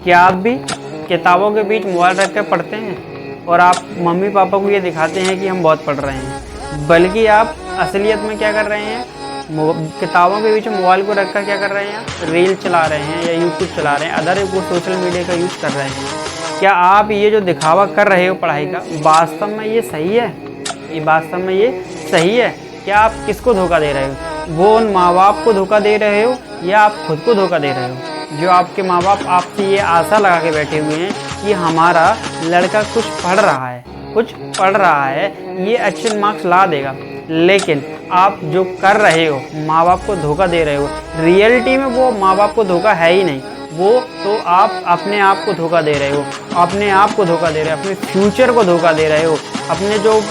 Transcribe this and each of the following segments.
क्या आप भी किताबों के बीच मोबाइल रख कर पढ़ते हैं और आप मम्मी पापा को ये दिखाते हैं कि हम बहुत पढ़ रहे हैं, बल्कि आप असलियत में क्या कर रहे हैं? किताबों के बीच मोबाइल को रखकर क्या कर रहे हैं? रील चला रहे हैं या यूट्यूब चला रहे हैं, अदर वो सोशल मीडिया का यूज़ कर रहे हैं। क्या आप ये जो दिखावा कर रहे हो पढ़ाई का, वास्तव में ये सही है? ये वास्तव में ये सही है? क्या आप किसको धोखा दे रहे हो? वो उन माँ बाप को धोखा दे रहे हो या आप खुद को धोखा दे रहे हो? जो आपके माँ बाप आपसे ये आशा लगा के बैठे हुए हैं कि हमारा लड़का कुछ पढ़ रहा है, ये अच्छे मार्क्स ला देगा, लेकिन आप जो कर रहे हो माँ बाप को धोखा दे रहे हो। रियलिटी में वो माँ बाप को धोखा है ही नहीं, वो तो आप अपने आप को धोखा दे रहे हो, अपने आप को धोखा दे रहे हो, अपने फ्यूचर को धोखा दे रहे हो, अपने जो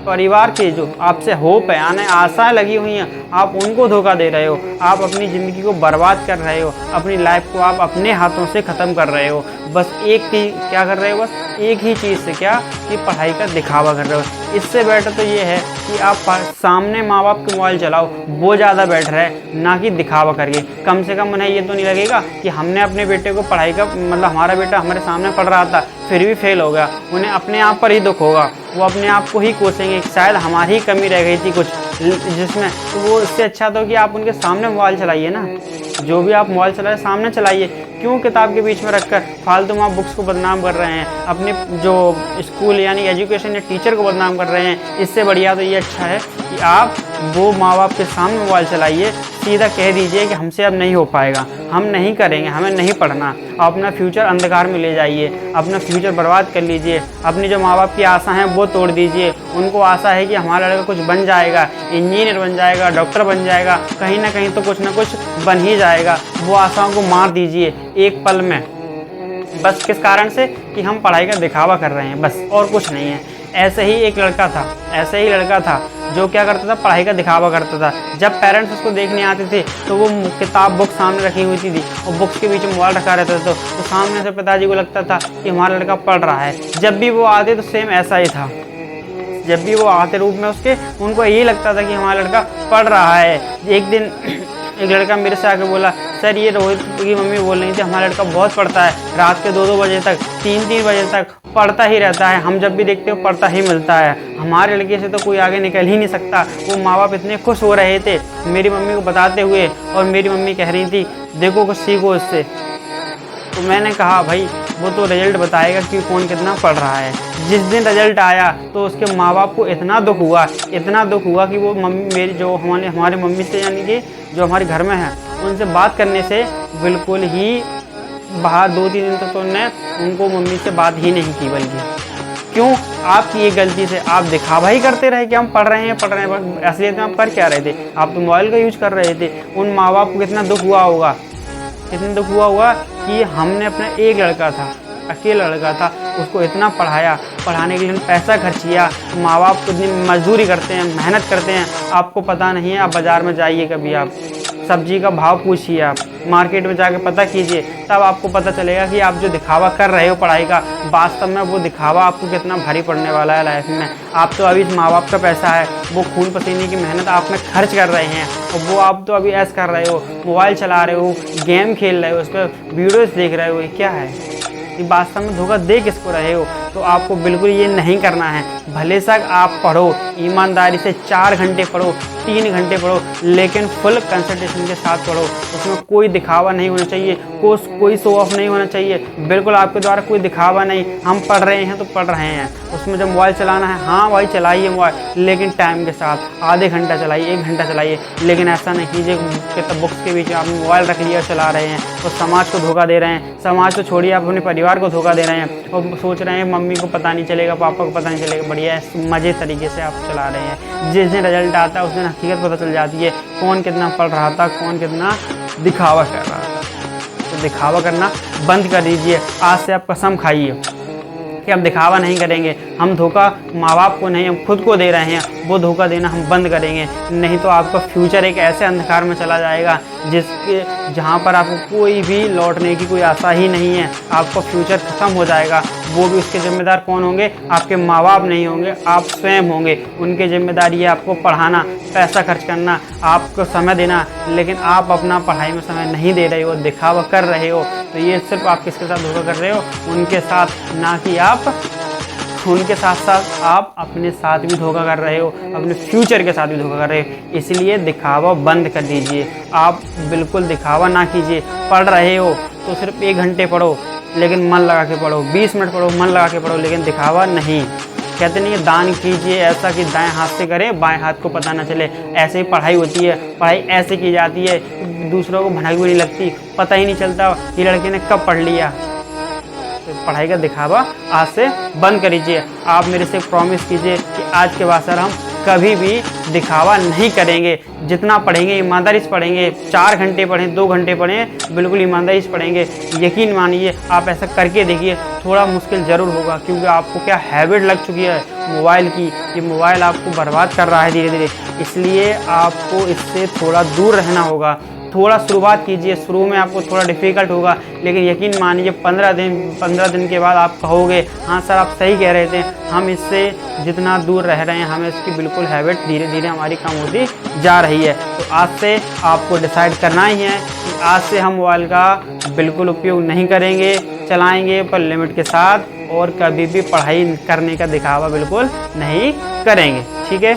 परिवार के जो आपसे होप है, आने आशाएं लगी हुई हैं, आप उनको धोखा दे रहे हो। आप अपनी ज़िंदगी को बर्बाद कर रहे हो, अपनी लाइफ को आप अपने हाथों से ख़त्म कर रहे हो। बस क्या कर रहे हो? बस एक ही चीज़ से, क्या कि पढ़ाई का दिखावा कर रहे हो। इससे बेटर तो ये है कि आप सामने माँ बाप के मोबाइल चलाओ, वो ज़्यादा बेटर है, ना कि दिखावा करके। कम से कम उन्हें ये तो नहीं लगेगा कि हमने अपने बेटे को पढ़ाई का मतलब हमारा बेटा हमारे सामने पढ़ रहा था फिर भी फेल हो गया। उन्हें अपने आप पर ही दुख होगा, वो अपने आप को ही कोसेंगे, शायद हमारी ही कमी रह गई थी कुछ जिसमें, तो वो इससे अच्छा तो कि आप उनके सामने मोबाइल चलाइए ना। जो भी आप मोबाइल चलाए सामने चलाइए, क्यों किताब के बीच में रखकर फालतू में आप बुक्स को बदनाम कर रहे हैं, अपने जो स्कूल यानी एजुकेशन या टीचर को बदनाम कर रहे हैं। इससे बढ़िया तो ये अच्छा है कि आप वो माँ बाप के सामने मोबाइल चलाइए, सीधा कह दीजिए कि हमसे अब नहीं हो पाएगा, हम नहीं करेंगे, हमें नहीं पढ़ना। अपना फ्यूचर अंधकार में ले जाइए, अपना फ्यूचर बर्बाद कर लीजिए, अपनी जो माँ बाप की आशा है वो तोड़ दीजिए। उनको आशा है कि हमारा लड़का कुछ बन जाएगा, इंजीनियर बन जाएगा, डॉक्टर बन जाएगा, कहीं ना कहीं तो कुछ ना कुछ बन ही जाएगा। वो आशाओं को मार दीजिए एक पल में, बस किस कारण से कि हम पढ़ाई का दिखावा कर रहे हैं, बस और कुछ नहीं है। ऐसे ही लड़का था जो क्या करता था? पढ़ाई का दिखावा करता था। जब पेरेंट्स उसको देखने आते थे तो वो किताब बुक सामने रखी हुई थी और बुक्स के बीच में मोबाइल रखा रहता था, तो सामने से पिताजी को लगता था कि हमारा लड़का पढ़ रहा है। जब भी वो आते तो सेम ऐसा ही था, जब भी वो आते रूप में उसके, उनको यही लगता था कि हमारा लड़का पढ़ रहा है। एक दिन एक लड़का मेरे से आके बोला, सर ये रोहित की मम्मी बोल रही थी हमारा लड़का बहुत पढ़ता है, रात के 2-2 बजे तक, 3-3 बजे तक पढ़ता ही रहता है, हम जब भी देखते हो पढ़ता ही मिलता है, हमारे लड़के से तो कोई आगे निकल ही नहीं सकता। वो माँ बाप इतने खुश हो रहे थे मेरी मम्मी को बताते हुए, और मेरी मम्मी कह रही थी देखो कुछ सीखो इससे। तो मैंने कहा भाई वो तो रिजल्ट बताएगा कि कौन कितना पढ़ रहा है। जिस दिन रिजल्ट आया तो उसके माँ बाप को इतना दुख हुआ कि वो मम्मी मेरी जो हमारे मम्मी से यानी कि जो हमारे घर में है उनसे बात करने से बिल्कुल ही बाहर 2-3 दिन तक तो उनको मम्मी से बात ही नहीं की। बल्कि क्यों? आपकी ये गलती से आप दिखावा ही करते रहे कि हम पढ़ रहे हैं, असलियत में आप कर क्या रहे थे? आप तो मोबाइल का यूज कर रहे थे। उन माँ बाप को कितना दुख हुआ होगा कि हमने अपना एक लड़का था, अकेला लड़का था, उसको इतना पढ़ाया, पढ़ाने के लिए पैसा खर्च किया। माँ बाप इतनी मजदूरी करते हैं, मेहनत करते हैं, आपको पता नहीं है। आप बाज़ार में जाइए, कभी आप सब्जी का भाव पूछिए, आप मार्केट में जाके पता कीजिए, तब आपको पता चलेगा कि आप जो दिखावा कर रहे हो पढ़ाई का, वास्तव में वो दिखावा आपको कितना भारी पड़ने वाला है लाइफ में। आप तो अभी माँ बाप का पैसा है, वो खून पसीने की मेहनत आप में खर्च कर रहे हैं, और वो आप तो अभी ऐसा कर रहे हो, मोबाइल चला रहे हो, गेम खेल रहे हो, उस पर वीडियोज़ देख रहे हो। ये क्या है? कि वास्तव में धोखा दे किसको रहे हो? तो आपको बिल्कुल ये नहीं करना है। भले सक आप पढ़ो, ईमानदारी से 4 घंटे पढ़ो, 3 घंटे पढ़ो, लेकिन फुल कंसंट्रेशन के साथ पढ़ो। उसमें कोई दिखावा नहीं होना चाहिए, कोई शो ऑफ नहीं होना चाहिए, बिल्कुल आपके द्वारा कोई दिखावा नहीं। हम पढ़ रहे हैं तो पढ़ रहे हैं। उसमें जब मोबाइल चलाना है, हाँ भाई चलाइए मोबाइल, लेकिन टाइम के साथ। आधे घंटा चलाइए, 1 घंटा चलाइए, लेकिन ऐसा नहीं कीजिए कि बुक्स के बीच में आपने मोबाइल रख लिया और चला रहे हैं और समाज को धोखा दे रहे हैं। समाज को छोड़िए, आप अपने परिवार को धोखा दे रहे हैं और सोच रहे हैं मम्मी को पता नहीं चलेगा, पापा को पता नहीं चलेगा। बढ़िया मज़े तरीके से आप चला रहे हैं। जिस दिन रिजल्ट आता है उस दिन हकीकत पता चल जाती है कौन कितना पढ़ रहा था, कौन कितना दिखावा कर रहा था। तो दिखावा करना बंद कर दीजिए। आज से आप कसम खाइए कि हम दिखावा नहीं करेंगे। हम धोखा माँ बाप को नहीं, हम खुद को दे रहे हैं, वो धोखा देना हम बंद करेंगे। नहीं तो आपका फ्यूचर एक ऐसे अंधकार में चला जाएगा जहाँ पर आपको कोई भी लौटने की कोई आशा ही नहीं है, आपका फ्यूचर खत्म हो जाएगा। वो भी उसके जिम्मेदार कौन होंगे? आपके माँ बाप नहीं होंगे, आप स्वयं होंगे। उनकी जिम्मेदारी है आपको पढ़ाना, पैसा खर्च करना, आपको समय देना, लेकिन आप अपना पढ़ाई में समय नहीं दे रहे हो, दिखावा कर रहे हो। तो ये सिर्फ आप किसके साथ धोखा कर रहे हो? उनके साथ, ना कि आप उनके साथ साथ आप अपने साथ भी धोखा कर रहे हो, अपने फ्यूचर के साथ भी धोखा कर रहे हो। इसलिए दिखावा बंद कर दीजिए, आप बिल्कुल दिखावा ना कीजिए। पढ़ रहे हो तो सिर्फ 1 घंटे पढ़ो, लेकिन मन लगा के पढ़ो, 20 मिनट पढ़ो, मन लगा के पढ़ो, लेकिन दिखावा नहीं। कहते नहीं है दान कीजिए ऐसा कि दाएं हाथ से करें, बाएं हाथ को पता ना चले। ऐसे ही पढ़ाई होती है, पढ़ाई ऐसे की जाती है, दूसरों को भनक भी नहीं लगती, पता ही नहीं चलता कि लड़के ने कब पढ़ लिया। तो पढ़ाई का दिखावा आज से बंद करिए। आप मेरे से प्रॉमिस कीजिए कि आज के बाद सर हम कभी भी दिखावा नहीं करेंगे। जितना पढ़ेंगे ईमानदारी से पढ़ेंगे, 4 घंटे पढ़ें, 2 घंटे पढ़ें, बिल्कुल ईमानदारी से पढ़ेंगे। यकीन मानिए, आप ऐसा करके देखिए। थोड़ा मुश्किल ज़रूर होगा, क्योंकि आपको क्या हैबिट लग चुकी है मोबाइल की। ये मोबाइल आपको बर्बाद कर रहा है धीरे धीरे, इसलिए आपको इससे थोड़ा दूर रहना होगा। थोड़ा शुरुआत कीजिए, शुरू में आपको थोड़ा डिफ़िकल्ट होगा, लेकिन यकीन मानिए 15 दिन के बाद आप कहोगे हाँ सर आप सही कह रहे थे, हम इससे जितना दूर रह रहे हैं हमें इसकी बिल्कुल हैबिट धीरे धीरे हमारी कम होती जा रही है। तो आज से आपको डिसाइड करना ही है कि आज से हम मोबाइल का बिल्कुल उपयोग नहीं करेंगे, चलाएंगे पर लिमिट के साथ, और कभी भी पढ़ाई करने का दिखावा बिल्कुल नहीं करेंगे। ठीक है।